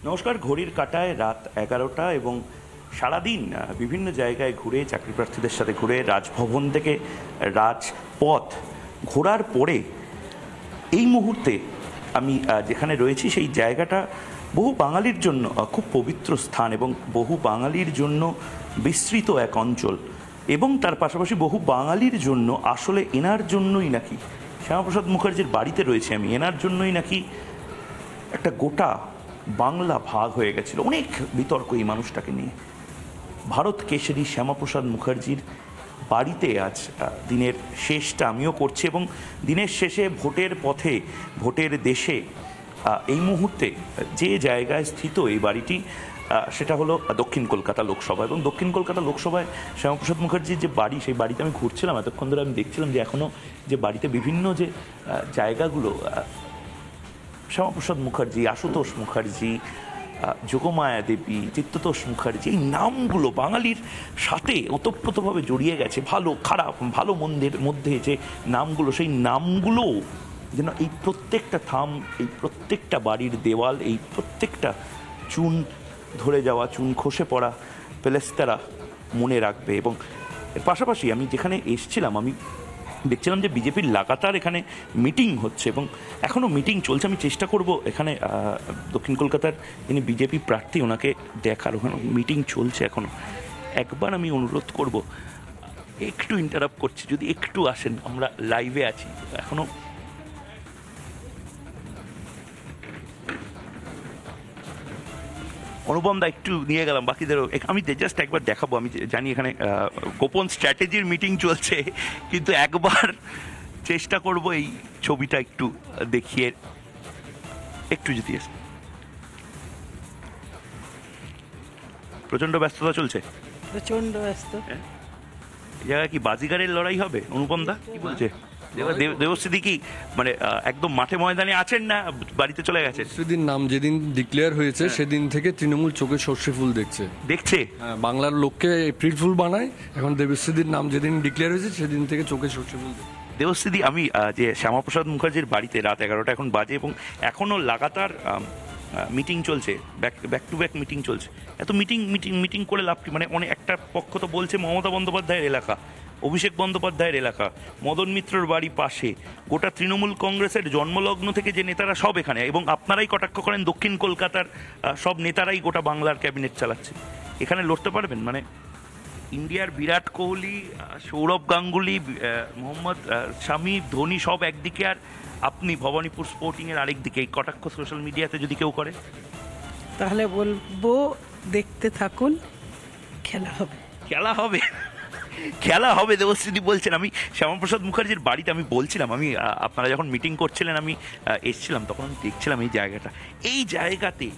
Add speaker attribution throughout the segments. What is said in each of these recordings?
Speaker 1: নমস্কার। ঘড়ির কাঁটায় রাত 11টা এবং সারাদিন বিভিন্ন জায়গায় ঘুরে, চাকরি প্রার্থীদের সাথে ঘুরে, রাজভবন থেকে রাজপথ ঘোরার পরে এই মুহূর্তে আমি যেখানে রয়েছি সেই জায়গাটা বহু বাঙালির জন্য খুব পবিত্র স্থান এবং বহু বাঙালির জন্য বিস্তৃত এক অঞ্চল, এবং তার পাশাপাশি বহু বাঙালির জন্য আসলে এনার জন্যই নাকি শ্যামাপ্রসাদ মুখার্জির বাড়িতে রয়েছে আমি, এনার জন্যই নাকি একটা গোটা বাংলা ভাগ হয়ে গেছিল। অনেক বিতর্ক এই মানুষটাকে নিয়ে। ভারত কেশরী শ্যামাপ্রসাদ মুখার্জির বাড়িতে আজ দিনের শেষটা আমিও করছি, এবং দিনের শেষে ভোটের পথে, ভোটের দেশে এই মুহূর্তে যে জায়গায় স্থিত এই বাড়িটি, সেটা হলো দক্ষিণ কলকাতা লোকসভা। এবং দক্ষিণ কলকাতা লোকসভায় শ্যামাপ্রসাদ মুখার্জির যে বাড়ি, সেই বাড়িতে আমি ঘুরছিলাম এতক্ষণ ধরে, আমি দেখছিলাম যে এখনও যে বাড়িতে বিভিন্ন যে জায়গাগুলো, শ্যামাপ্রসাদ মুখার্জি, আশুতোষ মুখার্জি, যোগমায়া দেবী, চিত্ততোষ মুখার্জি, এই নামগুলো বাঙালির সাথে ওতপ্রোতভাবে জড়িয়ে গেছে। ভালো খারাপ, ভালো মন্দের মধ্যে যে নামগুলো, সেই নামগুলো যেন এই প্রত্যেকটা থাম, এই প্রত্যেকটা বাড়ির দেওয়াল, এই প্রত্যেকটা চুন ধরে যাওয়া, চুন খসে পড়া পেলেস্তারা মনে রাখবে। এবং এর পাশাপাশি আমি যেখানে এসছিলাম, আমি দেখছিলাম যে বিজেপির লাগাতার এখানে মিটিং হচ্ছে এবং এখনও মিটিং চলছে। আমি চেষ্টা করব এখানে দক্ষিণ কলকাতার যিনি বিজেপি প্রার্থী, ওনাকে দেখার। ওখানে মিটিং চলছে এখনও। একবার আমি অনুরোধ করব, একটু ইন্টারাপ্ট করছি, যদি একটু আসেন, আমরা লাইভে আছি এখনও। অনুপম দা একটু নিয়ে গেলাম, বাকিদেরও আমি জাস্ট একবার দেখাবো। আমি জানি এখানে গোপন স্ট্র্যাটেজির মিটিং চলছে, কিন্তু একবার চেষ্টা করব এই ছবিটা একটু দেখিয়ে, একটু যদি আসে। প্রচণ্ড ব্যস্ততা চলছে,
Speaker 2: প্রচণ্ড ব্যস্ত।
Speaker 1: এই জায়গায় কি বাজিগারের লড়াই হবে? অনুপম দা কি বলছে? দেবশ্রী কি মানে একদম মাঠে ময়দানে আছেন না বাড়িতে চলে গেছে?
Speaker 3: সেদিন নাম যেদিন ডিক্লেয়ার হয়েছে সেদিন থেকে তৃণমূল চোখে সর্ষে ফুল দেখছে। বাংলার লোককে এপ্রিল ফুল বানায়। এখন দেবশ্রীদির নাম যেদিন ডিক্লেয়ার হয়েছে সেদিন থেকে চোখে সর্ষে ফুল দেখছে।
Speaker 1: দেবশ্রী, আমি যে শ্যামাপ্রসাদ মুখার্জির বাড়িতে রাত 11টা এখন বাজে এবং এখনও লাগাতার মিটিং চলছে, ব্যাক টু ব্যাক মিটিং চলছে। এত মিটিং করে লাভ কি? মানে অনেক একটা পক্ষ তো বলছে মমতা বন্দ্যোপাধ্যায়ের এলাকা, অভিষেক বন্দ্যোপাধ্যায়ের এলাকা, মদন মিত্রর বাড়ি পাশে, গোটা তৃণমূল কংগ্রেসের জন্মলগ্ন থেকে যে নেতারা সব এখানে, এবং আপনারাই কটাক্ষ করেন দক্ষিণ কলকাতার সব নেতারাই গোটা বাংলার ক্যাবিনেট চালাচ্ছে। এখানে লড়তে পারবেন? মানে ইন্ডিয়ার বিরাট কোহলি, সৌরভ গাঙ্গুলি, মোহাম্মদ শামি, ধোনি সব একদিকে, আর আপনি ভবানীপুর স্পোর্টিংয়ের আরেক দিকে। এই কটাক্ষ সোশ্যাল মিডিয়াতে যদি কেউ করে,
Speaker 2: তাহলে বলবো দেখতে থাকুন, খেলা হবে।
Speaker 1: খেলা হবে দেবশ্রী বলছেন। আমি শ্যামাপ্রসাদ মুখার্জির বাড়িতে আমি বলছিলাম, আমি আপনারা যখন মিটিং করছিলেন আমি এসছিলাম, তখন আমি দেখছিলাম এই জায়গাটা। এই জায়গাতে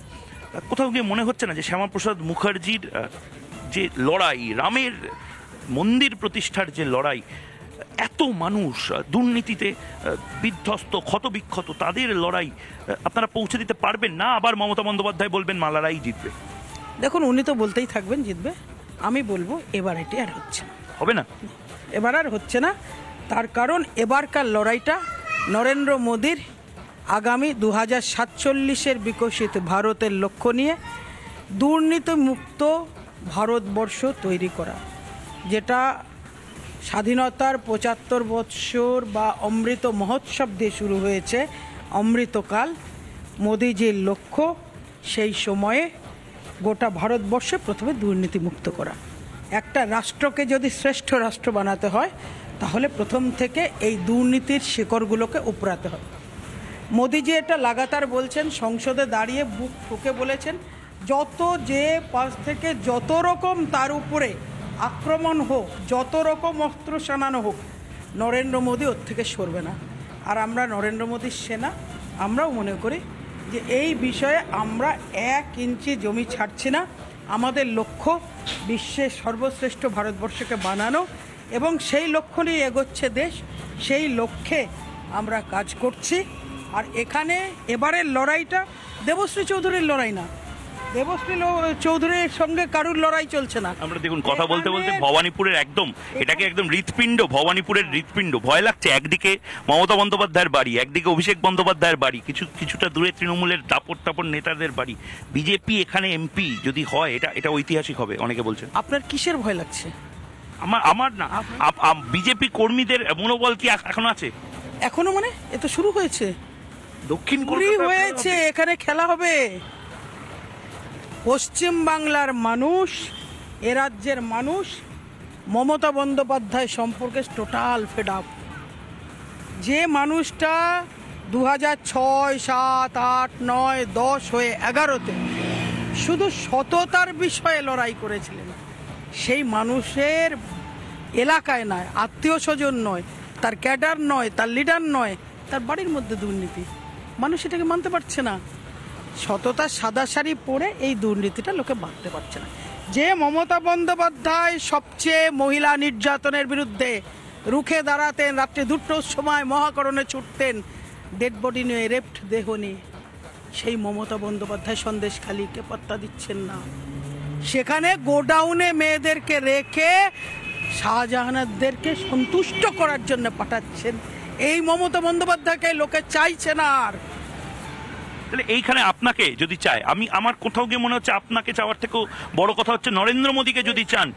Speaker 1: কোথাও গিয়ে মনে হচ্ছে না যে শ্যামাপ্রসাদ মুখার্জির যে লড়াই, রামের মন্দির প্রতিষ্ঠার যে লড়াই, এত মানুষ দুর্নীতিতে বিধ্বস্ত, ক্ষতবিক্ষত, তাদের লড়াই আপনারা পৌঁছে দিতে পারবেন না? আবার মমতা বন্দ্যোপাধ্যায় বলবেন মালারাই জিতবে।
Speaker 2: দেখুন, উনি তো বলতেই থাকবেন জিতবে। আমি বলবো এবার এটি আর হচ্ছে না,
Speaker 1: হবে না,
Speaker 2: এবার আর হচ্ছে না। তার কারণ এবারকার লড়াইটা নরেন্দ্র মোদীর আগামী 2047-এর বিকশিত ভারতের লক্ষ্য নিয়ে দুর্নীতিমুক্ত ভারতবর্ষ তৈরি করা, যেটা স্বাধীনতার 75 বৎসর বা অমৃত মহোৎসব দিয়ে শুরু হয়েছে। অমৃতকাল মোদিজির লক্ষ্য সেই সময়ে গোটা ভারতবর্ষে প্রথমে দুর্নীতিমুক্ত করা। একটা রাষ্ট্রকে যদি শ্রেষ্ঠ রাষ্ট্র বানাতে হয়, তাহলে প্রথম থেকে এই দুর্নীতির শিকড়গুলোকে উপড়াতে হয়। মোদিজি এটা লাগাতার বলছেন, সংসদে দাঁড়িয়ে বুক ঠুকে বলেছেন, যত যে পাশ থেকে যত রকম তার উপরে আক্রমণ হোক, যত রকম অস্ত্র শানানো হোক, নরেন্দ্র মোদী ওর থেকে সরবে না। আর আমরা নরেন্দ্র মোদীর সেনা, আমরাও মনে করি যে এই বিষয়ে আমরা 1 ইঞ্চি জমি ছাড়ছি না। আমাদের লক্ষ্য বিশ্বের সর্বশ্রেষ্ঠ ভারতবর্ষকে বানানো, এবং সেই লক্ষ্য নিয়ে এগোচ্ছে দেশ। সেই লক্ষ্যে আমরা কাজ করছি। আর এখানে এবারের লড়াইটা দেবশ্রী চৌধুরীর লড়াই না, দেবশ্রী চৌধুরীর সঙ্গে কারুর লড়াই চলছে না।
Speaker 1: আমরা দেখুন কথা বলতে বলতে ভবানীপুরের একদম এটাকে একদম হৃৎপিণ্ড, ভবানীপুরের হৃৎপিণ্ড। ভয় লাগছে, একদিকে মমতা বন্দ্যোপাধ্যায়ের বাড়ি, একদিকে অভিষেক বন্দ্যোপাধ্যায়ের বাড়ি, কিছুটা দূরে তৃণমূলের দাপট নেতাদের বাড়ি। বিজেপি এখানে এমপি যদি হয় এটা ঐতিহাসিক হবে অনেকে বলছেন।
Speaker 2: আপনার কিসের ভয় লাগছে?
Speaker 1: আমার না, বিজেপি কর্মীদের মনোবল কি এখনো আছে?
Speaker 2: এখনো মানে এ তো শুরু হয়েছে,
Speaker 1: দক্ষিণ
Speaker 2: হয়েছে, এখানে খেলা হবে। পশ্চিম বাংলার মানুষ, এ রাজ্যের মানুষ মমতা বন্দ্যোপাধ্যায় সম্পর্কে টোটাল ফেড আপ। যে মানুষটা 2006, 7, 8, 9, 10 হয়ে 11তে শুধু সততার বিষয়ে লড়াই করেছিলেন, সেই মানুষের এলাকায় নয়, আত্মীয় স্বজন নয়, তার ক্যাডার নয়, তার লিডার নয়, তার বাড়ির মধ্যে দুর্নীতি। মানুষ এটাকে মানতে পারছে না। সততার সাদা শাড়ি পরে এই দুর্নীতিটা লোকে মানতে পারছে না। যে মমতা বন্দ্যোপাধ্যায় সবচেয়ে মহিলা নির্যাতনের বিরুদ্ধে রুখে দাঁড়াতেন, রাত্রে 2টোর সময় মহাকরণে ছুটতেন ডেড বডি নিয়ে, রেপ্ট দেহ নিয়ে, সেই মমতা বন্দ্যোপাধ্যায় সন্দেশখালীকে পাত্তা দিচ্ছেন না। সেখানে গোডাউনে মেয়েদেরকে রেখে শাহজাহানদেরকে সন্তুষ্ট করার জন্য পাঠাচ্ছেন। এই মমতা বন্দ্যোপাধ্যায়কে লোকে চাইছে না। আর
Speaker 1: তাহলে এইখানে আপনাকে যদি চায়, আমার কোথাও গিয়ে মনে হচ্ছে আপনাকে চাওয়ার থেকেও বড় কথা হচ্ছে নরেন্দ্র মোদীকে যদি চান,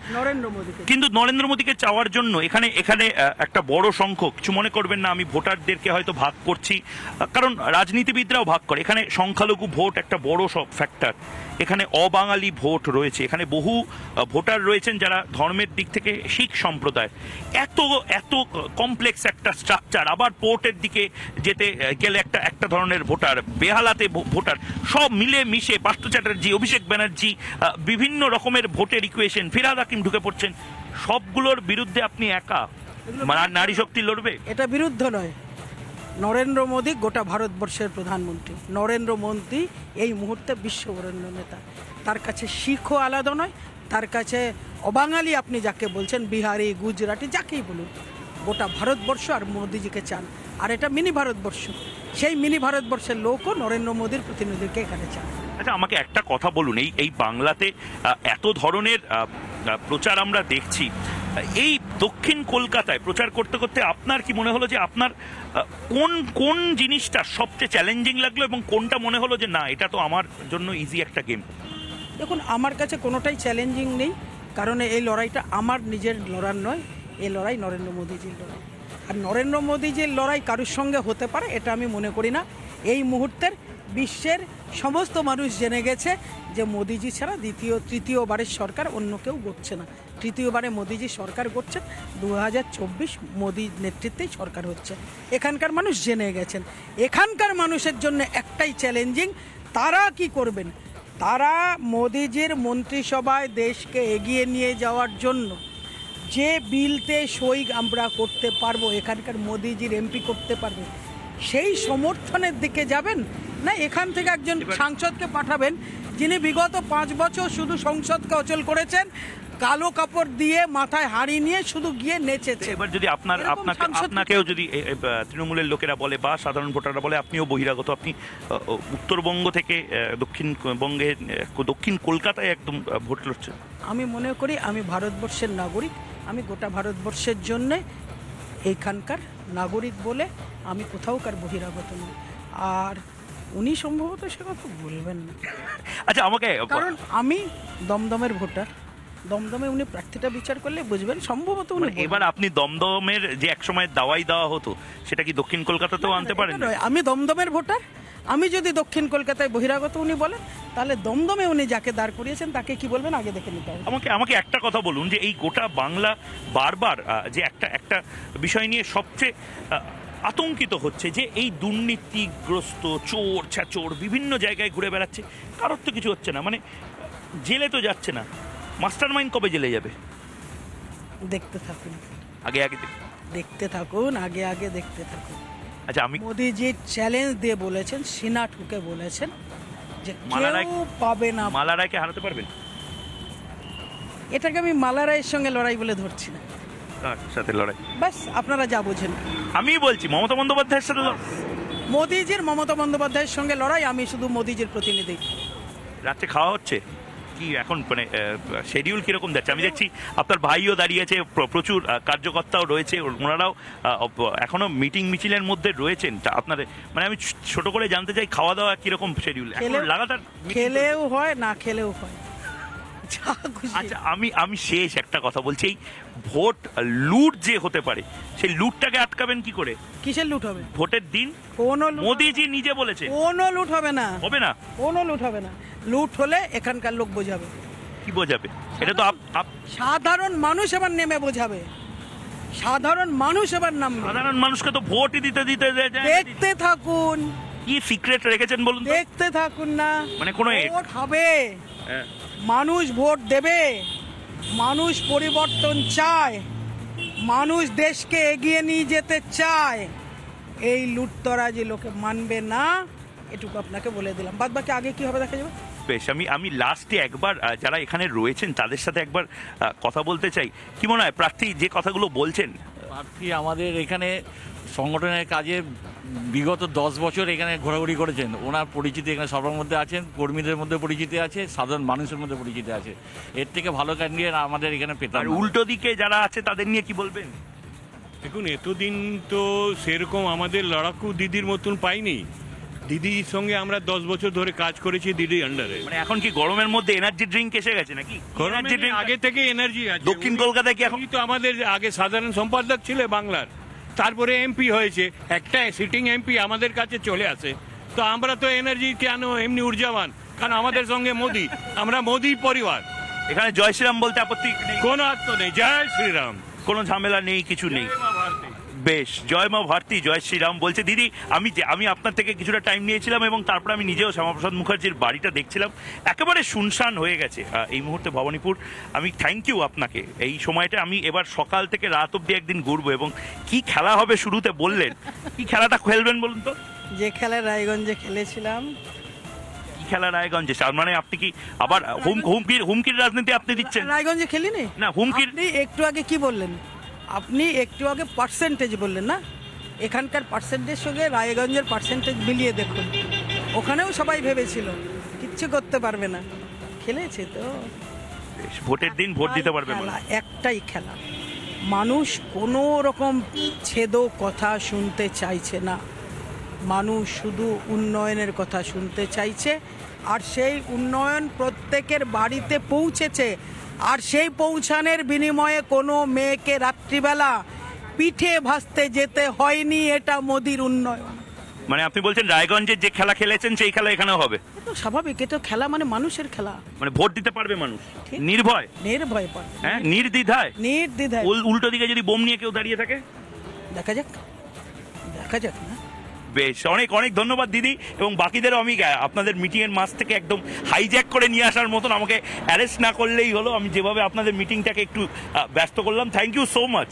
Speaker 1: কিন্তু নরেন্দ্র মোদীকে চাওয়ার জন্য এখানে একটা বড় সংখ্যক, কিছু মনে করবেন না, আমি ভোটারদেরকে হয়তো ভাগ করছি, কারণ রাজনীতিবিদরাও ভাগ করে। এখানে সংখ্যালঘু ভোট একটা বড় ফ্যাক্টর, এখানে অবাঙালি ভোট রয়েছে, এখানে বহু ভোটার রয়েছেন যারা ধর্মের দিক থেকে শিখ সম্প্রদায়। এত কমপ্লেক্স একটা স্ট্রাকচার, আবার পোর্টের দিকে যেতে গেলে একটা ধরনের ভোটার, বেহালাতে ভোটার, সব মিলে মিশে পার্থ চ্যাটার্জি, অভিষেক ব্যানার্জি, বিভিন্ন রকমের ভোটের ইকুয়েশন, ফিরহাদ হাকিম ঢুকে পড়ছেন, সবগুলোর বিরুদ্ধে আপনি একা নারী শক্তি লড়বে?
Speaker 2: এটা বিরুদ্ধ নয়। নরেন্দ্র মোদী গোটা ভারতবর্ষের প্রধানমন্ত্রী। নরেন্দ্র মোদী এই মুহূর্তে বিশ্ববরেণ্য নেতা। তার কাছে শিখও আলাদা নয়, তার কাছে অবাঙালি আপনি যাকে বলছেন, বিহারি, গুজরাটি, যাকেই বলুন, গোটা ভারতবর্ষ আর মোদীজিকে চান। আর এটা মিনি ভারতবর্ষ, সেই মিনি ভারতবর্ষের লোকও নরেন্দ্র মোদীর প্রতিনিধিকে এখানে চান।
Speaker 1: আচ্ছা, আমাকে একটা কথা বলুন, এই বাংলাতে এত ধরনের প্রচার আমরা দেখছি, এই দক্ষিণ কলকাতায় প্রচার করতে করতে আপনার কি মনে হলো যে আপনার কোন জিনিসটা সবচেয়ে চ্যালেঞ্জিং লাগলো, এবং কোনটা মনে হলো যে না, এটা তো আমার জন্য ইজি একটা গেম?
Speaker 2: দেখুন, আমার কাছে কোনোটাই চ্যালেঞ্জিং নেই, কারণ এই লড়াইটা আমার নিজের লড়াই নয়, এই লড়াই নরেন্দ্র মোদীজির লড়াই। আর নরেন্দ্র মোদীজির লড়াই কারোর সঙ্গে হতে পারে এটা আমি মনে করি না। এই মুহূর্তের বিশ্বের সমস্ত মানুষ জেনে গেছে যে মোদীজি ছাড়া তৃতীয়বারের সরকার অন্য কেউ গড়ছে না। তৃতীয়বারে মোদীজি সরকার গড়ছে, 2024 মোদীর নেতৃত্বেই সরকার হচ্ছে। এখানকার মানুষ জেনে গেছেন। এখানকার মানুষের জন্য একটাই চ্যালেঞ্জিং, তারা কি করবেন? তারা মোদীজির মন্ত্রিসভায় দেশকে এগিয়ে নিয়ে যাওয়ার জন্য যে বিলতে সই আমরা করতে পারবো, এখানকার মোদীজির এমপি করতে পারবে, সেই সমর্থনের দিকে যাবেন, না এখান থেকে একজন সাংসদকে পাঠাবেন যিনি বিগত 5 বছর শুধু সংসদকে অচল করেছেন, কালো কাপড় দিয়ে মাথায় হাড়ি নিয়ে শুধু গিয়ে নেচেছে।
Speaker 1: এবার যদি আপনাকেও যদি তৃণমূলের লোকেরা বলে বা সাধারণ ভোটাররা বলে আপনিও বহিরাগত, আপনি উত্তরবঙ্গ থেকে দক্ষিণ কলকাতায় একদম ভোট লড়ছেন,
Speaker 2: আমি মনে করি আমি ভারতবর্ষের নাগরিক, আমি গোটা ভারতবর্ষের জন্যে এইখানকার নাগরিক বলে আমি কোথাওকার বহিরাগত নই। আর উনি সম্ভবত সে কথা বলবেন না।
Speaker 1: আচ্ছা, আমাকে,
Speaker 2: কারণ আমি দমদমের ভোটার, দমদমে উনি প্রার্থীটা বিচার করলে বুঝবেন সম্ভবত উনি।
Speaker 1: এবার আপনি দমদমের যে একসময় দাওয়াই দেওয়া হতো সেটা কি দক্ষিণ কলকাতাতেও আনতে পারেন?
Speaker 2: আমি দমদমের ভোটার, আমি যদি দক্ষিণ কলকাতায় বহিরাগত উনি বলেন, তাহলে দমদমে উনি যাকে দাঁড় করিয়েছেন তাকে কি বলবেন আগে দেখে নিতে হবে।
Speaker 1: আমাকে একটা কথা বলুন, যে এই গোটা বাংলা বারবার যে একটা বিষয় নিয়ে সবচেয়ে আতঙ্কিত হচ্ছে, যে এই দুর্নীতিগ্রস্ত চোর ছাচোর বিভিন্ন জায়গায় ঘুরে বেড়াচ্ছে, কারোর তো কিছু হচ্ছে না, মানে জেলে তো যাচ্ছে না, মাস্টার মাইন্ড কবে জেলে যাবে?
Speaker 2: দেখতে থাকুন,
Speaker 1: আগে
Speaker 2: দেখতে থাকুন, আগে দেখতে থাকুন।
Speaker 1: আচ্ছা, আমি
Speaker 2: মোদীজি চ্যালেঞ্জ দিয়ে বলেছেন, সিনা ঠুকে বলেছেন যে কেউ পাবে না।
Speaker 1: মালা রায়কে হারাতে পারবেন?
Speaker 2: এটাকে আমি মালা রায়ের সঙ্গে লড়াই বলে ধরছি না।
Speaker 1: কার সাথে লড়াই?
Speaker 2: বাস আপনারা যা বোঝেন।
Speaker 1: আমি বলছি মমতা বন্দ্যোপাধ্যায়ের সাথে
Speaker 2: মোদীজির মমতা বন্দ্যোপাধ্যায়ের সঙ্গে লড়াই, আমি শুধু মোদীজির প্রতিনিধি।
Speaker 1: রাতে খাওয়া হচ্ছে কি এখন মানে শিডিউল কিরকম যাচ্ছে? আমি দেখছি আপনার ভাইও দাঁড়িয়েছে, প্রচুর কার্যকর্তাও রয়েছে, ওনারাও এখনো মিটিং মিছিলের মধ্যে রয়েছেন। তা আপনাদের মানে আমি ছোট করে জানতে চাই খাওয়া দাওয়া কিরকম শিডিউল লাগাতার?
Speaker 2: খেলেও হয়, না খেলেও হয়।
Speaker 1: আচ্ছা আমি শেষ একটা কথা বলছি, এই ভোট লুট যে হতে পারে সেই লুটটাকে আটকাবেন কি করে?
Speaker 2: কিসের লুট হবে?
Speaker 1: ভোটের দিন
Speaker 2: কোনো
Speaker 1: মোদিজি নিজে বলেছে
Speaker 2: কোনো লুট হবে না,
Speaker 1: হবে না,
Speaker 2: কোনো লুট হবে না। লুট হলে এখানকার লোক বোঝাবে।
Speaker 1: কি বোঝাবে? এটা তো
Speaker 2: সাধারণ মানুষ এবার নেমে বোঝাবে। সাধারণ মানুষ এবার নামবে।
Speaker 1: সাধারণ মানুষকে তো ভোটই দিতে
Speaker 2: দেখতে থাকুন।
Speaker 1: কি সিক্রেট রেখেছেন বলুন?
Speaker 2: দেখতে থাকুন না,
Speaker 1: মানে কোনো
Speaker 2: ভোট হবে, মানুষ ভোট দেবে, মানুষ পরিবর্তন চায়, মানুষ দেশকে এগিয়ে নিয়ে যেতে চায়। এই লুটতরাজি লোকে মানবে না, এটুকু আপনাকে বলে দিলাম। বাদ বাকি আগে কি হবে দেখা যাবে।
Speaker 1: বেশ, আমি লাস্টে একবার যারা এখানে রয়েছেন তাদের সাথে একবার কথা বলতে চাই। কি মনে হয় প্রার্থী যে কথাগুলো বলছেন?
Speaker 4: প্রার্থী আমাদের এখানে সংগঠনের কাজে বিগত 10 বছর এখানে ঘোরাঘুরি করেছেন। ওনার পরিচিতি এখানে সবার মধ্যে আছেন, কর্মীদের মধ্যে পরিচিতি আছে, সাধারণ মানুষের মধ্যে পরিচিতি আছে। এর থেকে ভালো ক্যান্ডিডেট আমাদের এখানে পেতাম
Speaker 1: আর
Speaker 4: না।
Speaker 1: উল্টো দিকে যারা আছে তাদের নিয়ে কি বলবেন?
Speaker 5: দেখুন, এতদিন তো সেরকম আমাদের লড়াকু দিদির মতন পাইনি। দিদির সঙ্গে আমরা 10 বছর ধরে কাজ করেছি দিদির আন্ডারে।
Speaker 1: মানে এখন কি গরমের মধ্যে এনার্জি ড্রিঙ্ক এসে গেছে নাকি? এনার্জি ড্রিঙ্ক
Speaker 5: আগে থেকে এনার্জি আছে।
Speaker 1: দক্ষিণ কলকাতায় কি এখন?
Speaker 5: উনি তো আমাদের আগে সাধারণ সম্পাদক ছিল বাংলার, তারপরে এমপি হয়েছে। একটা সিটিং এমপি আমাদের কাছে চলে আসে, তো আমরা তো এনার্জি কেন এমনি ঊর্জাবান, কারণ আমাদের সঙ্গে মোদি, আমরা মোদি পরিবার।
Speaker 1: এখানে জয় শ্রীরাম বলতে আপত্তি নেই?
Speaker 5: কোনো আত্ম নেই, জয় শ্রীরাম,
Speaker 1: কোনো ঝামেলা নেই, কিছু নেই। বেশ, জয় মা ভারতী, জয় শ্রীরাম বলছে দিদি। আমি আপনার থেকে কিছুটা টাইম নিয়েছিলাম এবং তারপর আমি নিজেও শ্যামাপ্রসাদ মুখার্জির বাড়িটা দেখছিলাম, একেবারে শুনশান হয়ে গেছে এই মুহূর্তে ভবানীপুর। আমি থ্যাংক ইউ আপনাকে। এই সময়টা আমি এবার সকাল থেকে রাত অব্দি একদিন ঘুরবো। এবং কি খেলা হবে শুরুতে বললেন, কি খেলাটা খেলবেন বলুন তো?
Speaker 2: যে খেলা রায়গঞ্জে খেলেছিলাম।
Speaker 1: কি খেলা রায়গঞ্জে? মানে আপনি কি আবার হুমকির রাজনীতি আপনি দিচ্ছেন?
Speaker 2: রায়গঞ্জে খেলিনি
Speaker 1: না, হুমকির।
Speaker 2: আপনি একটু আগে কি বললেন? আপনি একটু আগে পার্সেন্টেজ বললেন না, এখানকার পার্সেন্টেজ সঙ্গে রায়গঞ্জের পার্সেন্টেজ মিলিয়ে দেখুন। ওখানেও সবাই ভেবেছিল কিচ্ছু করতে পারবে না, খেলেছে তো।
Speaker 1: ভোটের দিন ভোট দিতে পারবে
Speaker 2: খেলা, একটাই খেলা। মানুষ কোনো রকম ছেদ কথা শুনতে চাইছে না, মানুষ শুধু উন্নয়নের কথা শুনতে চাইছে। আর সেই উন্নয়ন প্রত্যেকের বাড়িতে পৌঁছেছে। আর সেই পৌঁছানোর বিনিময়ে কোনো মেয়েকে রাত্রিবেলা পিঠে ভাসতে যেতে হয়নি। এটা মোদির উন্নয়ন।
Speaker 1: মানে আপনি বলছেন রায়গঞ্জের যে খেলা খেলেছেন সেই খেলা এখানেও হবে?
Speaker 2: এটা স্বাভাবিক, এটা খেলা মানে মানুষের খেলা।
Speaker 1: মানে ভোট দিতে পারবে মানুষ নির্ভয়,
Speaker 2: নির্ভয় পারবে,
Speaker 1: হ্যাঁ, নির্দ্বিধায়।
Speaker 2: নির্দ্বিধায়।
Speaker 1: উল্টো দিকে যদি বোম নিয়ে কেউ দাঁড়িয়ে থাকে?
Speaker 2: দেখা যাক, দেখা যাক না।
Speaker 1: বেশ, অনেক অনেক ধন্যবাদ দিদি। এবং বাকিদেরও আমি আপনাদের মিটিং এর মাঝ থেকে একদম হাইজ্যাক করে নিয়ে আসার মতন আমাকে অ্যারেস্ট না করলেই হলো। আমি যেভাবে আপনাদের মিটিংটাকে একটু ব্যস্ত করলাম, থ্যাংক ইউ সো মাচ।